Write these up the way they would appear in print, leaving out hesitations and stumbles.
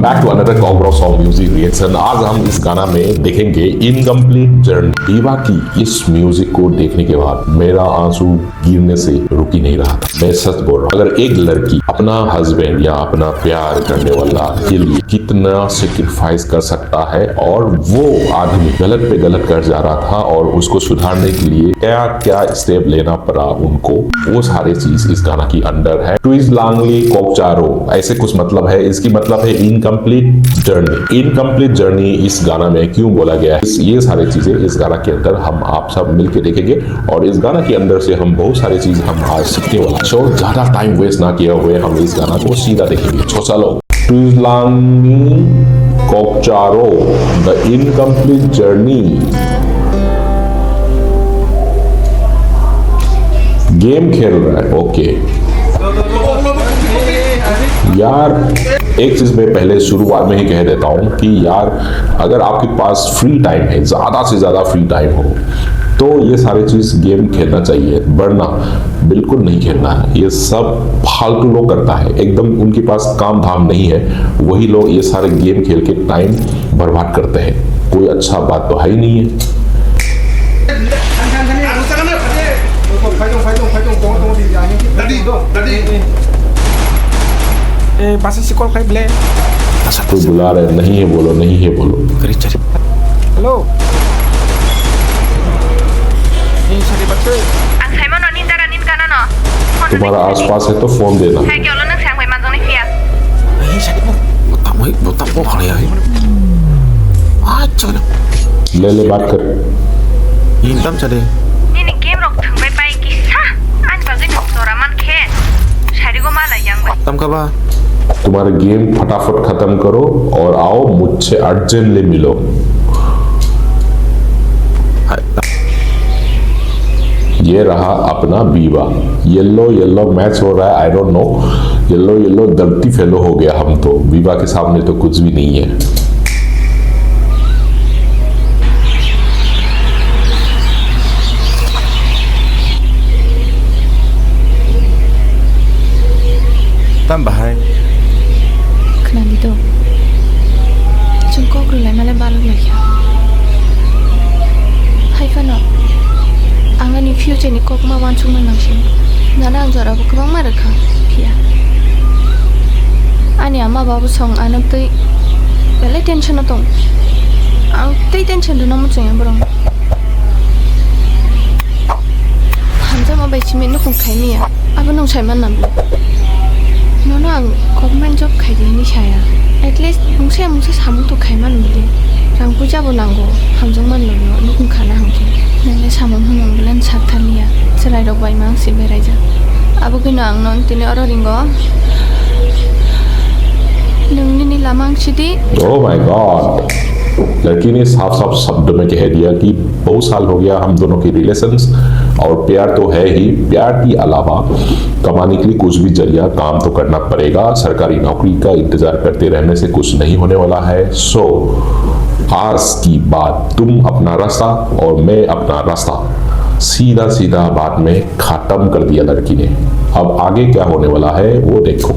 Back to another cockroach song music reaction. आज हम इस गाना में देखेंगे इनकम्प्लीट जर्नी। दीवा की इस म्यूजिक को देखने के बाद मेरा आंसू गिरने से रुक ही नहीं रहा था। मैं सच बोल रहा हूँ, अगर एक लड़की अपना हस्बैंड या अपना प्यार करने वाला के लिए कितना सेक्रीफाइस कर सकता है, और वो आदमी गलत पे गलत कर जा रहा था और उसको सुधारने के लिए क्या क्या स्टेप लेना पड़ा उनको, वो सारे चीज इस गाना की अंडर है। ट्विज लांगली कोकचारो ऐसे कुछ मतलब है, इसकी मतलब है इनकम्प्लीट जर्नी। इनकम्प्लीट जर्नी इस गाना में क्यों बोला गया है, ये सारी चीजें इस गाना के अंदर हम आप सब मिलके देखेंगे, और इस गाना के अंदर से हम बहुत सारी चीज हम आज सीखने वाला। सो ज्यादा टाइम वेस्ट ना किए हुए हम इस गाना को सीधा देखेंगे। तो चलो, ट्विज Langali कोकचारो the incomplete journey. Game खेल रहा है, ओके यार। एक चीज मैं पहले शुरुआत में ही कह देता हूं कि यार, अगर आपके पास फ्री टाइम है, ज्यादा से ज्यादा फ्री टाइम हो, तो ये सारी चीज गेम खेलना चाहिए, वरना बिल्कुल नहीं खेलना है। ये सब फालतू लोग करता है, एकदम उनके पास काम धाम नहीं है, वही लोग ये सारे गेम खेल के टाइम बर्बाद करते हैं। कोई अच्छा बात तो है ही नहीं है। कोई बुला रहे, नहीं है बोलो, नहीं है बोलो। हेलो तुम्हारा आसपास है तो फोन देना। ले ले बात कर। तुम्हारे गेम फटाफट खत्म करो और आओ मुझसे अर्जेंटली मिलो। ये रहा अपना बीवा। येलो येलो मैच हो रहा है, I don't know, yellow yellow दर्दी फेलो हो गया हम तो। बीवा के सामने तो कुछ भी नहीं है। Tambah Kenapa itu? Jengkok rulai malah balok lagi. Hai Fano, angga ni future ni kok ma wan cuma nangsin. Nada ang jara bukan bang mereka. Pia. Ani ama babu song anak tu, bela tension atong. Ang tu tension tu namu cengeng berang. Hamzah ma baik cuma nuk kai ni ya. Apa nong cai mana namu? nó có mang job khai đi ni saya at least mungse samu to khai man bile rang puja bonango hamjong man lo no kun khana hamke nele samon hunong bilan sakthaliya serai rok bai mang si beraija abo kino ang non tini oro ringo nungni ni lamang chidi। oh my god, लड़की ने साफ साफ शब्द में कह दिया कि बहुत साल हो गया हम दोनों की रिलेशंस, और प्यार तो है ही, प्यार के अलावा कमाने के लिए कुछ भी जरिया काम तो करना पड़ेगा। सरकारी नौकरी का इंतजार करते रहने से कुछ नहीं होने वाला है। सो आज की बात तुम अपना रास्ता और मैं अपना रास्ता, सीधा सीधा बात में खत्म कर दिया लड़की ने। अब आगे क्या होने वाला है वो देखो।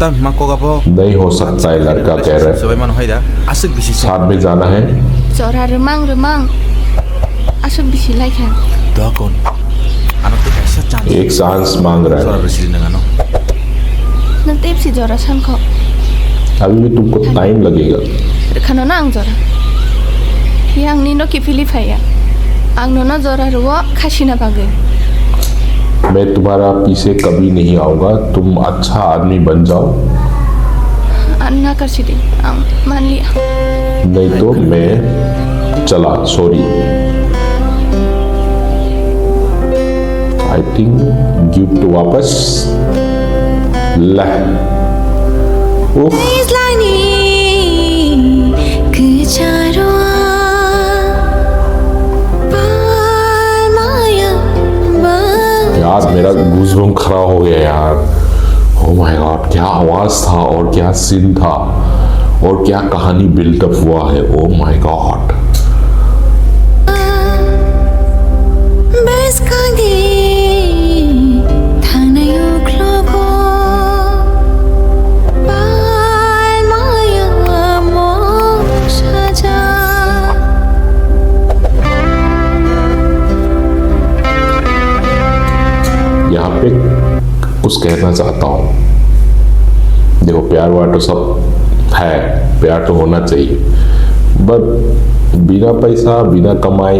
नहीं हो सकता है, लड़का कह रहा है साथ में जाना है। Zora remang remang, asal bisi lagi kan? एक चांस मांग रहा है। Nanti si Zora sangko. अभी भी तुमको टाइम लगेगा। Kano na ang Zora? Yang nino ki Filipaya, ang nona Zora ruwa kasina bagai. मैं तुम्हारा पीछे कभी नहीं आऊंगा, तुम अच्छा आदमी बन जाओ। अन्ना कर सीधी, मान लिया। नहीं तो मैं चला, सॉरी। आई थिंक गिफ्ट वापस ला। यार मेरा गूज़बम्प खड़ा हो गया यार। ओह माय गॉड, क्या आवाज था और क्या सीन था और क्या कहानी बिल्डअप हुआ है। Oh my God. कुछ कहना चाहता हूँ। देखो प्यार वार तो सब है, प्यार तो होना चाहिए, बट बिना पैसा बिना कमाई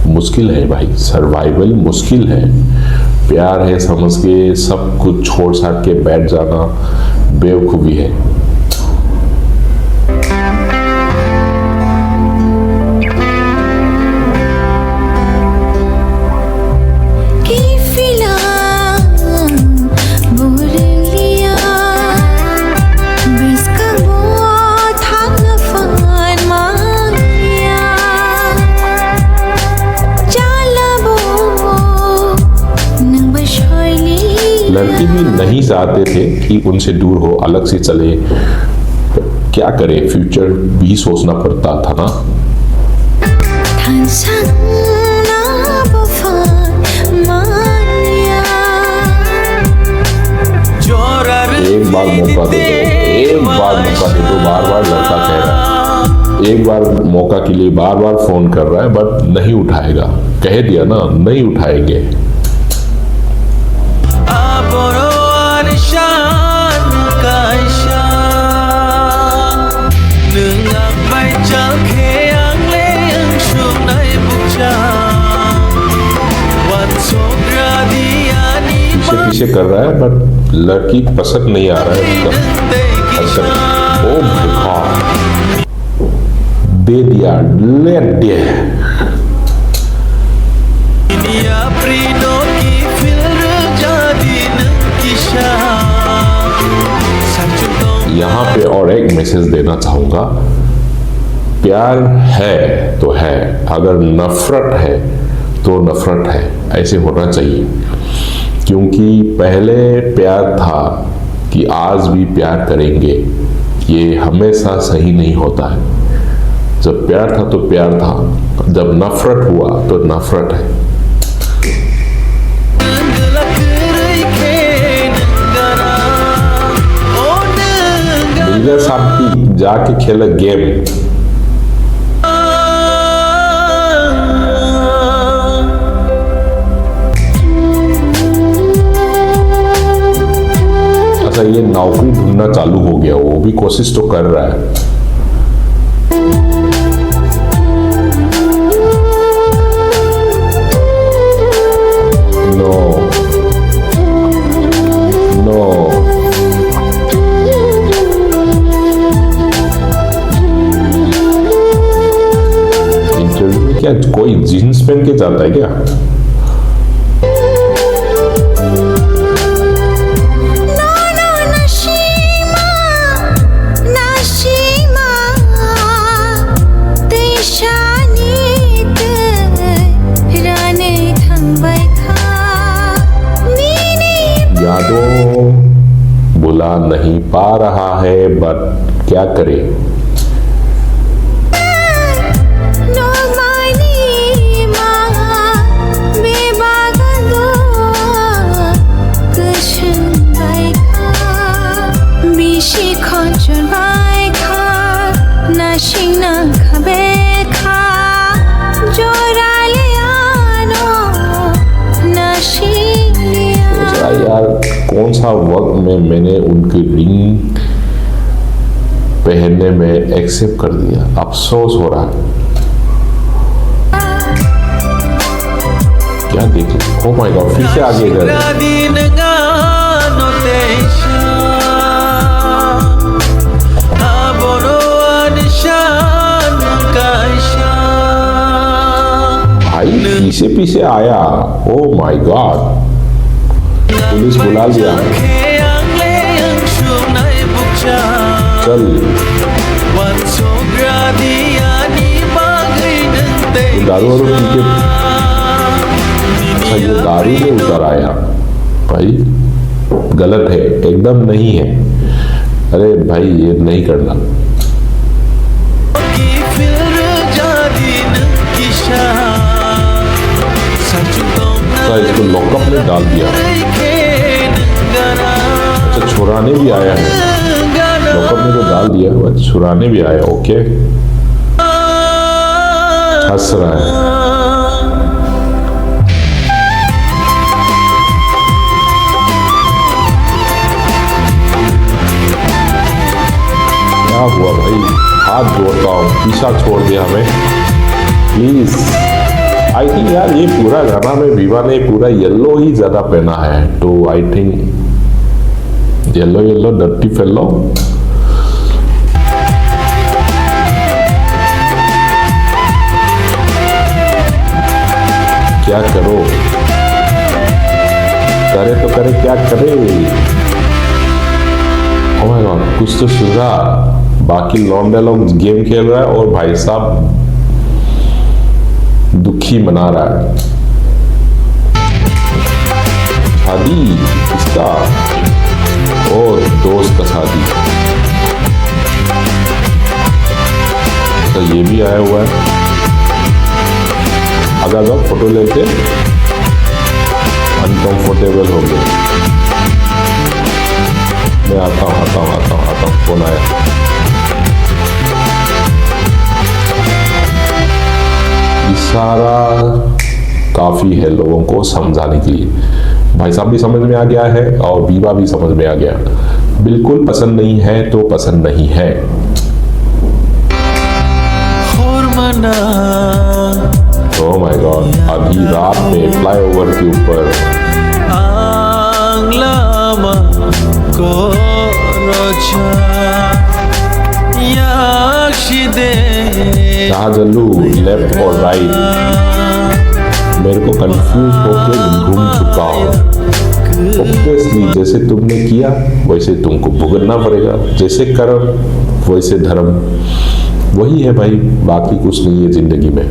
मुश्किल है भाई, सर्वाइवल मुश्किल है। प्यार है समझ के सब कुछ छोड़ छाड़ के बैठ जाना बेवकूफ़ी है। लड़की भी नहीं चाहते थे कि उनसे दूर हो, अलग से चले, तो क्या करे, फ्यूचर भी सोचना पड़ता था ना। एक बार मौका दे दो, एक बार मौका दे दो, बार बार लड़का कह रहा है, एक बार मौका के लिए बार बार फोन कर रहा है, बट नहीं उठाएगा। कह दिया ना, नहीं उठाएंगे। पीछे पीछे कर रहा है, बट लड़की पसंद नहीं आ रहा है उसका। ओ माय गॉड, दे दिया, ले दिया। यहाँ पे और एक मैसेज देना चाहूंगा, प्यार है तो है, अगर नफरत है तो नफरत है, ऐसे होना चाहिए। क्योंकि पहले प्यार था कि आज भी प्यार करेंगे, ये हमेशा सही नहीं होता है। जब प्यार था तो प्यार था, जब नफरत हुआ तो नफरत है। बिल्डर साहब जाके खेला गेम। अच्छा, ये नौकरी ढूंढना चालू हो गया, वो भी कोशिश तो कर रहा है। नो नो, इंटरव्यू में क्या कोई जीन्स पहन के जाता है क्या? यादों बुला नहीं पा रहा है, बट क्या करे। यार कौन सा वक्त में मैंने उनकी रिंग पहनने में एक्सेप्ट कर दिया, अफसोस हो रहा है। क्या देखे, ओ माय गॉड, फिर से आगे गए। भाई पीछे पीछे आया, ओ माय गॉड, पुलिस बुला लिया। चल दारू वारू पी के, अच्छा ये दारू में उतर आया, भाई गलत है, एकदम नहीं है। अरे भाई ये नहीं करना। अच्छा इसको लॉकअप में डाल दिया। अच्छा छुड़ाने भी आया है, लॉकअप में तो डाल दिया, छुड़ाने भी आया। ओके, हंस रहा है। पीछा छोड़ दिया हमें प्लीज। आई थिंक यार ये पूरा गाना में विवा ने पूरा येलो ही ज्यादा पहना है, तो I think yellow yellow dirty fellow. क्या करो, करे तो करे क्या करे। ओह माय गॉड, कुछ तो सुधा। बाकी लौंडे लोग गेम खेल रहा है और भाई साहब दुखी मना रहा है। शादी इसका और दोस्त का शादी, तो ये भी आया हुआ है। अगर लोग फोटो लेते अनकंफर्टेबल हो गए। मैं आता हूँ फोन आया। इशारा काफी है लोगों को समझाने के लिए। भाई साहब भी समझ में आ गया है और बीबा भी समझ में आ गया। बिल्कुल पसंद नहीं है तो पसंद नहीं है। ओह माय गॉड, अभी रात में फ्लाईओवर के ऊपर कहाँ जल्लू लेफ्ट और राइट, मेरे को कंफ्यूज होके घूम चुका हूँ। ऑब्वियसली जैसे तुमने किया वैसे तुमको भुगतना पड़ेगा, जैसे कर्म वैसे धर्म, वही है भाई, बाकी कुछ नहीं है जिंदगी में।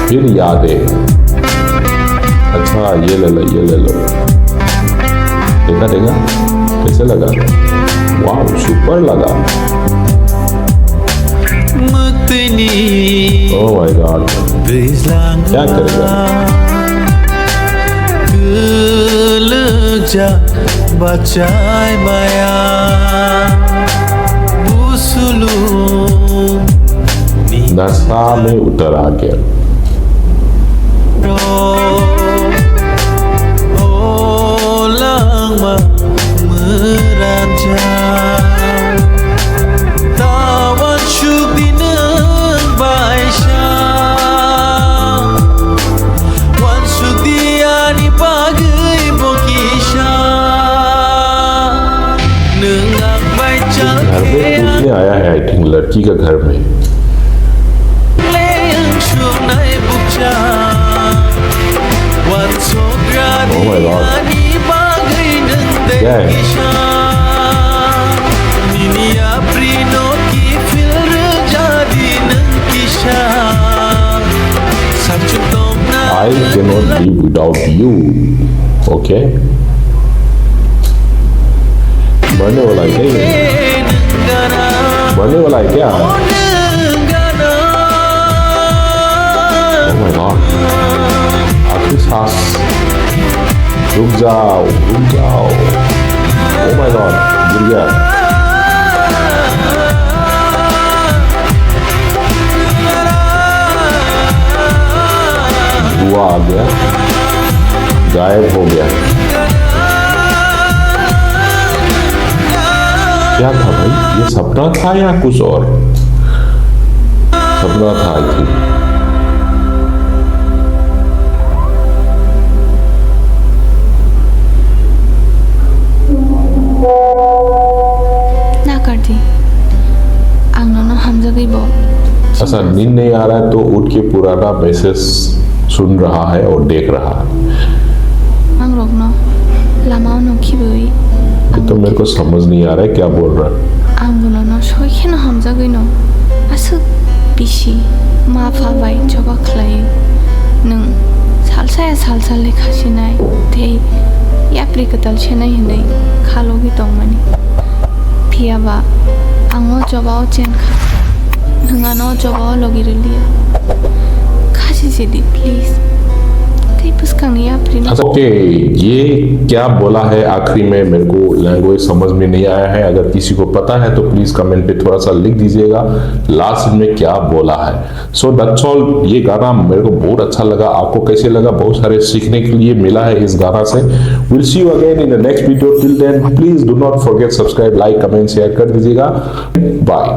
फिर यादें, अच्छा ये ले लो, ये ले लो। देखा देखा कैसे लगा? वाह सुपर लगा। ओह माय गॉड, क्या करेगा? बचाए माया नशा में उतर आ गया। घर में पूछने आया है, आई थिंक लड़की के घर में। ओह माय गॉड, क्या है? I cannot live without you. Okay? मरने वाला है क्या? मरने वाला है क्या? Oh my God. आखिरी सांस। रुक जाओ, रुक जाओ। Oh my God, गिर गया। धुआं आ गया, गायब हो गया। क्या था भाई, ये सपना था या कुछ और? सपना था आई थिंक। ना कर दी आंगनों हम जगह बो। ऐसा नींद नहीं आ रहा है तो उठ के पुराना मैसेज सुन रहा है और देख रहा है। आंग रोकनो लामाओ नो खिबोई। तो मेरे को समझ नहीं आ रहा है क्या बोल रहा है। आंगुलो नो सोखे न हम जगह नो आसु बिशी मा फाबाई जबा खलायो नों सालसा लेखासि नाय थे या प्रिकतल छेनाय हिनै खालोगि दंमोन फियाबा आंगो जबाओ चेनखा नोंगानो जबाओ लगिरलिया खासि जेदि प्लीज थे पुसखांनि या प्रिनो ओके, ये क्या बोला है आखिरी में, मेरे को लैंग्वेज समझ में नहीं आया है। अगर किसी को पता है तो प्लीज कमेंट पे थोड़ा सा लिख दीजिएगा लास्ट में क्या बोला है। So that's all. ये गाना मेरे को बहुत अच्छा लगा, आपको कैसे लगा? बहुत सारे सीखने के लिए मिला है इस गाना से। Will see you again in the next video. Till then please do not forget subscribe, like, comment, share कर दीजिएगा। बाय।